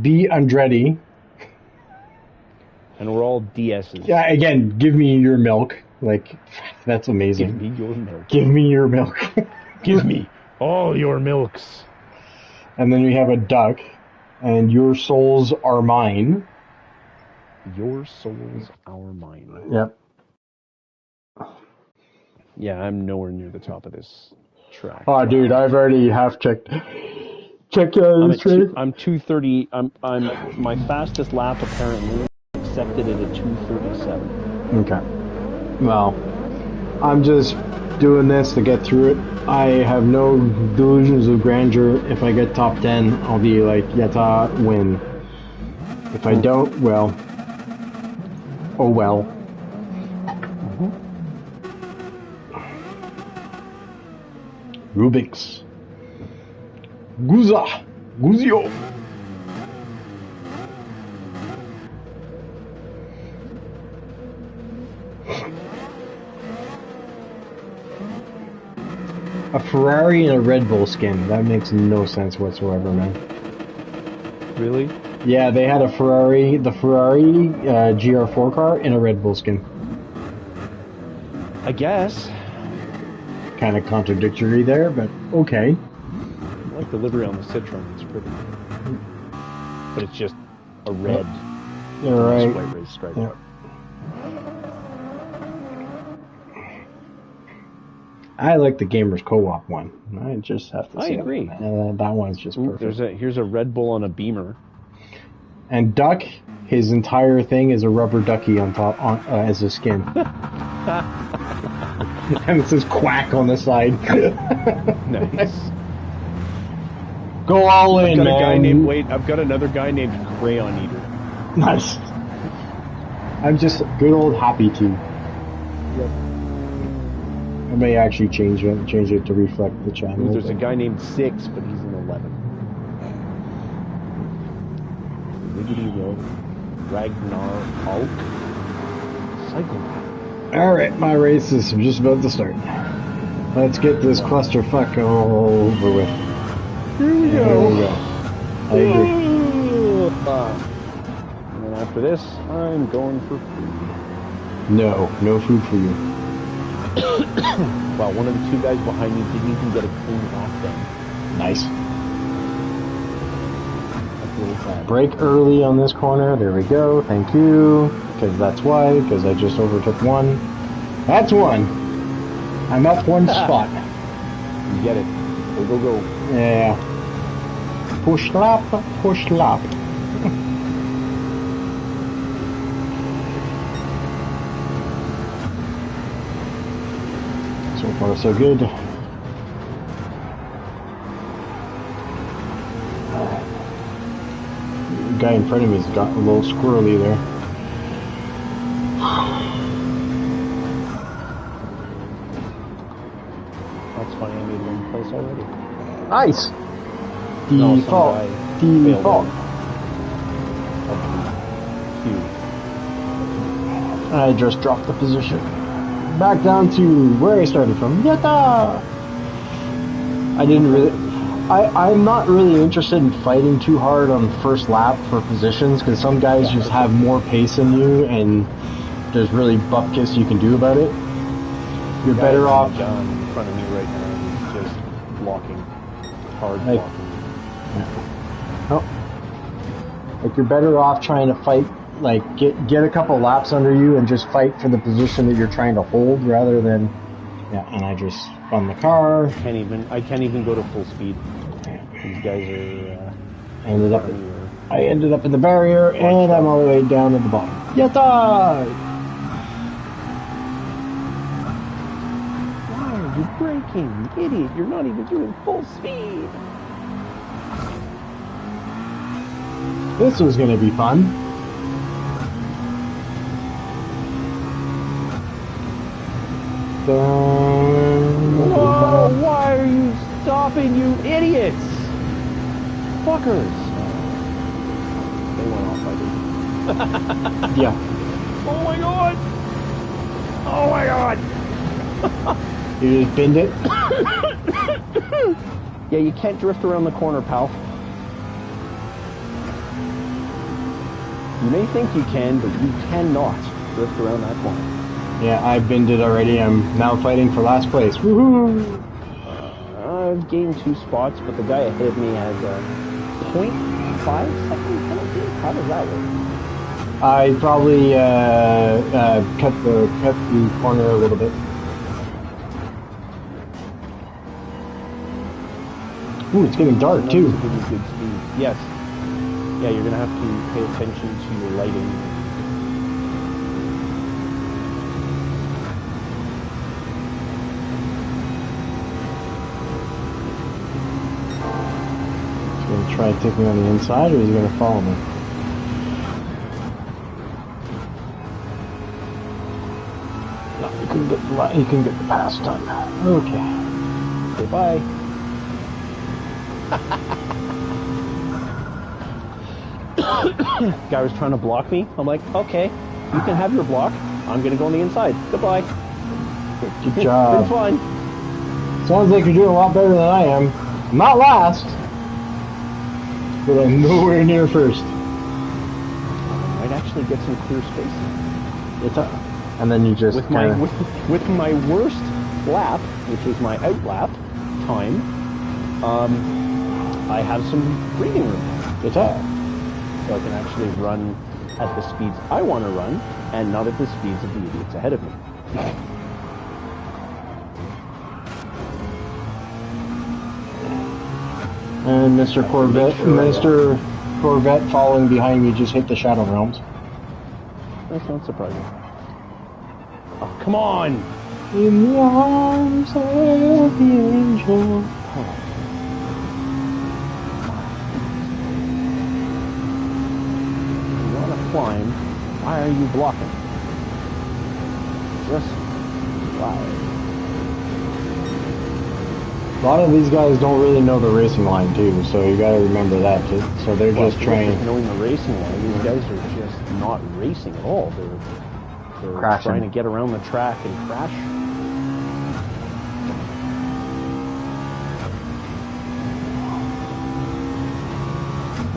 B Andretti. And we're all DSs. Yeah, again, give me your milk. Like, that's amazing. Give me your milk. Give me your milk. Give me all your milks. And then we have a duck, and your souls are mine. Your souls are mine. Yep. Yeah, I'm nowhere near the top of this track. Oh, dude, I've already half checked. I'm 230. I'm my fastest lap apparently accepted at a 237. Okay. Well, I'm just doing this to get through it. I have no delusions of grandeur. If I get top 10, I'll be like, yatta, win. If I don't, well, oh well. Rubik's. Guza. Guzio. A Ferrari and a Red Bull skin. That makes no sense whatsoever, man. Really? Yeah, they had the Ferrari GR4 car in a Red Bull skin. I guess. Kind of contradictory there, but okay. I like the livery on the Citroen. It's pretty. But it's just a red. You're right. White race stripe. Yeah. I like the Gamers Co-op one. I just have to I say agree. that one's just Ooh, perfect. here's a Red Bull on a Beamer. And Duck, his entire thing is a rubber ducky on top as a skin. And it says Quack on the side. Nice. Go all in, man. I've got another guy named Crayon Eater. Nice. I'm just good old Happy Tea. Yep. I may actually change it to reflect the channel. Ooh, there's a guy named Six, but he's an 11. Wiggity Road. Ragnar Hulk. Psychopath. Alright, my race is just about to start. Let's get this clusterfuck all over with. Here we go. There we go. I agree. And then after this, I'm going for food. No food for you. Well, one of the two guys behind me didn't even get a clean lap done. Nice. That's a little sad. Brake early on this corner. There we go. Thank you. Because that's why. Because I just overtook one. That's one. I'm up one spot. You get it. Go, go, go. Yeah. Push lap. Push lap. So far, so good. The guy in front of me's got a little squirrely there. That's funny, I made one place already. Nice! No, Default. some guy Default. failed. I just dropped the position. Back down to where I started from. Yatta! I didn't really... I'm not really interested in fighting too hard on first lap for positions, because some guys just have more pace than you, and there's really bupkis you can do about it. You're better off... John in front of me right now is just blocking. Hard blocking. Oh. Like, you're better off trying to fight, like, get a couple laps under you and just fight for the position that you're trying to hold, rather than... Yeah, and I just spun the car. I can't even go to full speed. These guys are... I ended up in the barrier, and I'm all the way down at the bottom. Yatta! Why are you braking, you idiot? You're not even doing full speed. This was gonna be fun. Whoa, why are you stopping, you idiots? Fuckers. They went off, I did. Yeah. Oh my god! Oh my god! You just binned it? Yeah, you can't drift around the corner, pal. You may think you can, but you cannot drift around that corner. Yeah, I binned it already. I'm now fighting for last place. Woohoo! I've gained 2 spots, but the guy ahead of me has a 0.5 second penalty. How does that work? I probably cut the corner a little bit. Ooh, it's getting dark too. Good speed. Yes. Yeah, you're gonna have to pay attention to your lighting. He's gonna try to take me on the inside, or is he gonna follow me? No, he can get the pass done. Okay. Goodbye. Guy was trying to block me. I'm like, okay, you can have your block. I'm gonna go on the inside. Goodbye. Good job. Been fun. Sounds like you're doing a lot better than I am. I'm not last, but I'm nowhere near first. I might actually get some clear space. And then you just with my worst lap, which was my out lap time. I have some breathing room. It's up. So I can actually run at the speeds I want to run, and not at the speeds of the idiots ahead of me. And Mr. Corvette, sure I am. Mr. Corvette following behind me just hit the Shadow Realms. That's not surprising. Oh, come on! In the arms of the angel. You want to climb? Why are you blocking? Just fly. A lot of these guys don't really know the racing line too, so you gotta remember that too. So they're just trying. Knowing the racing line, these guys are just not racing at all. They're Crashing. trying to get around the track and crash.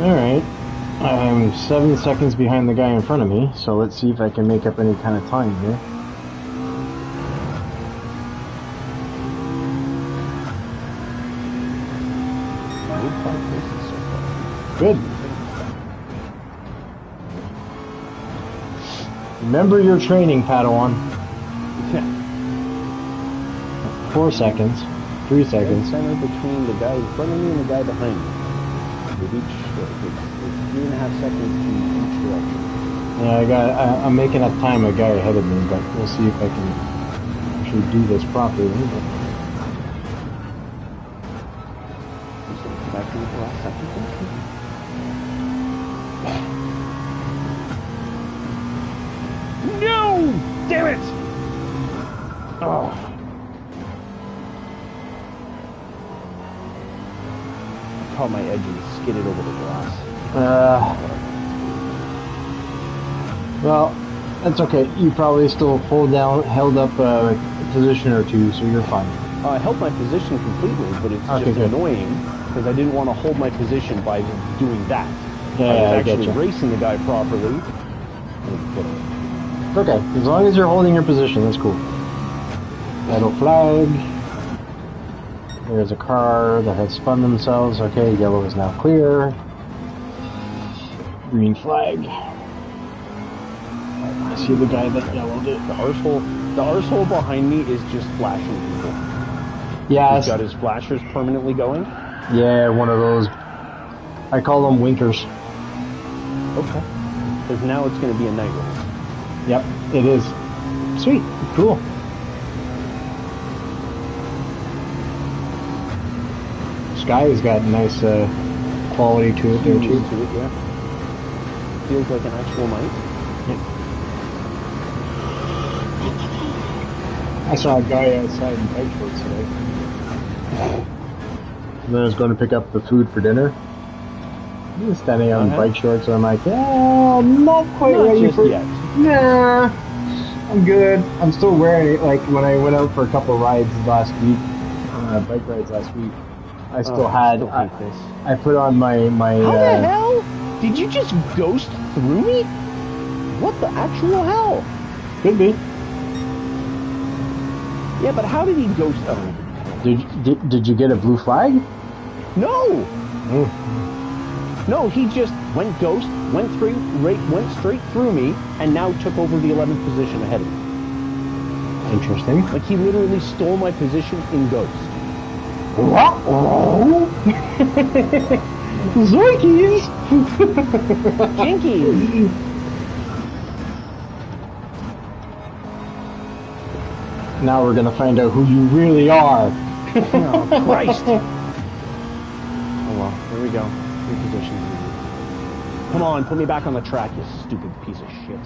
Alright. I'm 7 seconds behind the guy in front of me, so let's see if I can make up any kind of time here. Good. Remember your training, Padawan. Yeah. 4 seconds. 3 seconds. Center between the guy in front of me and the guy behind me. With each, with 3.5 seconds in each direction. Yeah, I'm making up time a guy ahead of me, but we'll see if I can actually do this properly. Back to the last second. No! Damn it! Oh. I caught my edge and skidded over the glass. Well, that's okay. You probably still held up a position or two, so you're fine. I held my position completely, but it's Okay, just good. annoying because I didn't want to hold my position by doing that. Yeah, I was I actually getcha. racing the guy properly. It's okay. As long as you're holding your position, that's cool. Yellow flag. There's a car that has spun themselves. Okay, yellow is now clear. Green flag. I see the guy that yellowed it. The arsehole behind me is just flashing people. Yeah, He's got his flashers permanently going. yeah, one of those. I call them winkers. Okay. Because now it's going to be a night race. Yep, it is. Sweet, cool. Sky's got nice quality to it there too. To it, yeah. Feels like an actual night. I saw a guy outside in bike shorts today. And then I was going to pick up the food for dinner. He was standing out in bike shorts, and I'm like, yeah, I'm not quite ready just for yet. Nah, I'm good. I'm still wearing it. Like when I went out for a couple of rides last week, bike rides last week, I still had. I put on my. How the hell? Did you just ghost through me? What the actual hell? Could be. Yeah, but how did he ghost? Oh. Did you get a blue flag? No. No, he just went ghost, went straight through me, and now took over the 11th position ahead of me. Interesting. Like he literally stole my position in ghost. Zoinkies! Jinkies! Now we're gonna find out who you really are. Oh, Christ! Oh well, here we go. Reposition. Come on, put me back on the track, you stupid piece of shit.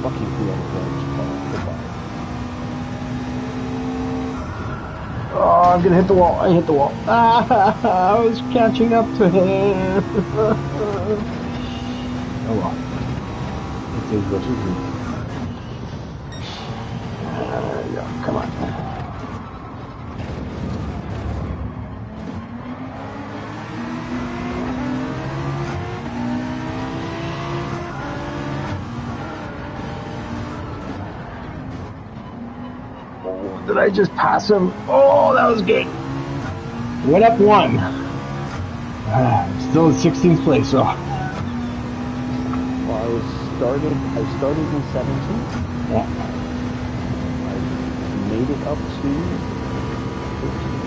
Fucking whoever drives car. Goodbye. Oh, I'm gonna hit the wall. I hit the wall. Ah, I was catching up to him. Oh well. It is what it is. There we go. Come on. Did I just pass him? Oh, that was good. Went up one. Still in 16th place, so. Well, I started in 17th. Yeah. I made it up to 13th.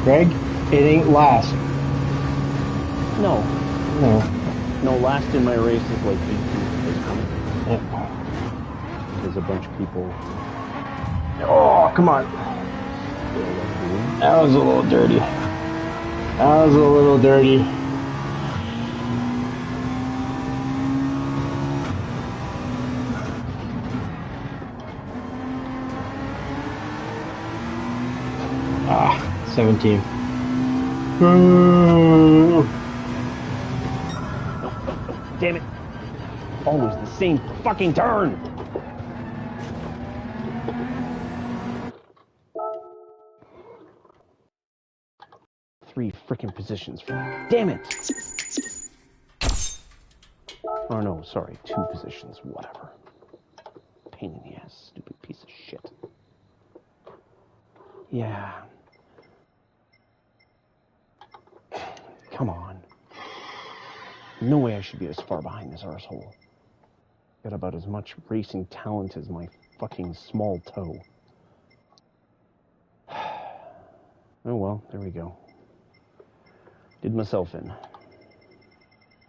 Greg, it ain't last. No. No. No, last in my race is like 18th place point. Yeah. There's a bunch of people. Oh, come on. That was a little dirty. That was a little dirty. Ah, 17. Damn it. Always the same fucking turn. Three freaking positions for that. Damn it. Oh no, sorry, 2 positions, whatever. Pain in the ass, stupid piece of shit. Yeah. Come on. No way I should be this far behind this arsehole. Got about as much racing talent as my fucking small toe. Oh well, there we go. Did myself in.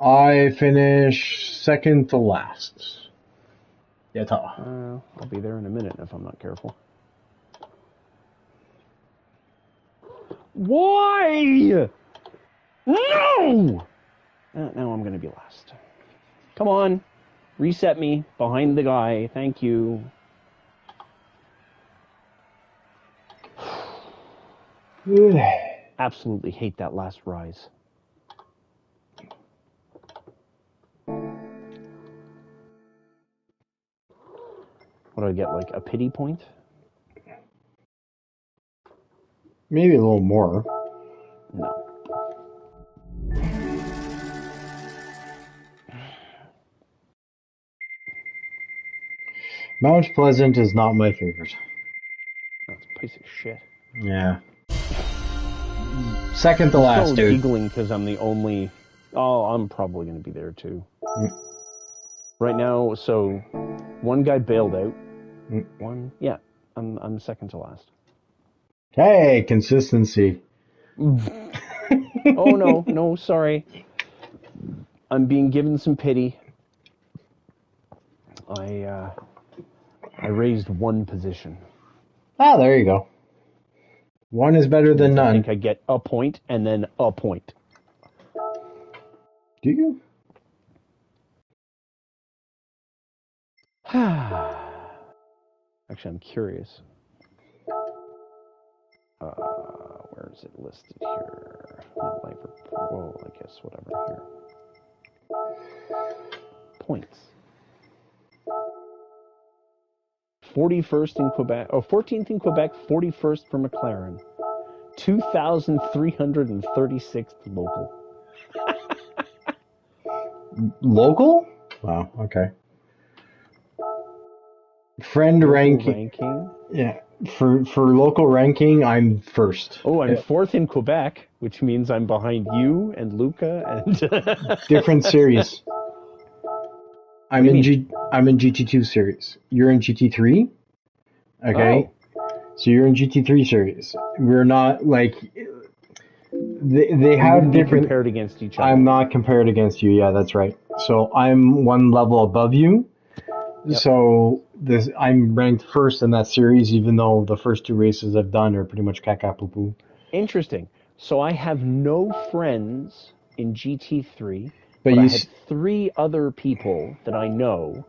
I finished second to last. Yeah, I'll be there in a minute if I'm not careful. Why? No! Now I'm going to be last. Come on. Reset me behind the guy. Thank you. Absolutely hate that last rise. What do I get, like a pity point? Maybe a little more. No. Mount Pleasant is not my favorite. That's a piece of shit. Yeah. Second to last, still dude. giggling because I'm the only... Oh, I'm probably going to be there too. Right now, so one guy bailed out. One, yeah, I'm second to last. Hey, consistency. Oh no, sorry. I'm being given some pity. I raised 1 position. Ah, there you go. 1 is better than none. I think I get a point and then a point. Do you? Actually, I'm curious. Where is it listed here? Not life or pro, I guess, whatever here. Points. 41st in Quebec, 14th in Quebec, 41st for McLaren. 2,336th local. Local? Wow, okay. Friend Local ranking. Yeah. For local ranking, I'm first. Oh, I'm 4th in Quebec, which means I'm behind you and Luca and different series. I'm in GT2 series. You're in GT3? Okay. Oh. So you're in GT3 series. We're not like they have different compared against each other. I'm not compared against you. Yeah, that's right. So I'm 1 level above you. Yep. So I'm ranked first in that series, even though the first 2 races I've done are pretty much caca poo poo. Interesting. So I have no friends in GT3, but I had 3 other people that I know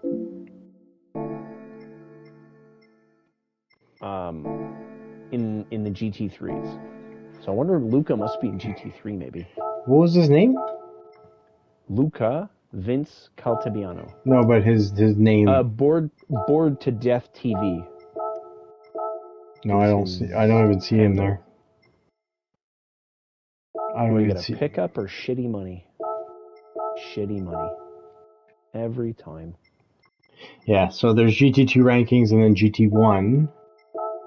in the GT3s. So I wonder if Luca must be in GT3 maybe. What was his name? Luca Vince Caltabiano. No, but his name. Bored to Death TV. No, I don't even see him there. I don't even see. Pickup or shitty money? Shitty money. Every time. Yeah, so there's GT2 rankings and then GT1,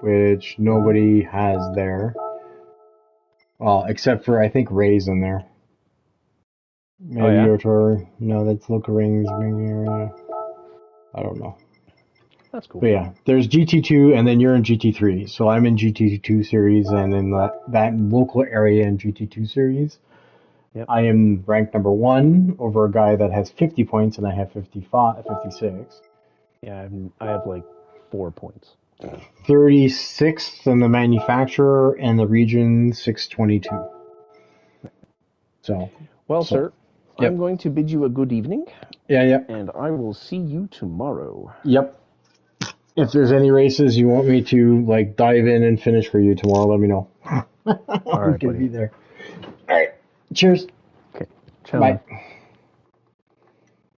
which nobody has there. Well, except for, I think, Ray's in there. Maybe Oh, yeah? Yotor. No, that's local rings. Maybe, I don't know. That's cool. But yeah, there's GT2, and then you're in GT3. So I'm in GT2 series, and in that local area in GT2 series, Yep. I am ranked number 1 over a guy that has 50 points, and I have 56. Yeah, I have like 4 points. 36th in the manufacturer, and the region 622. Well, sir, yep. I'm going to bid you a good evening, Yeah. and I will see you tomorrow. Yep. If there's any races you want me to like dive in and finish for you tomorrow, let me know. All I'm right, gonna buddy. be there. All right. Cheers. Okay. Ciao, Bye. man.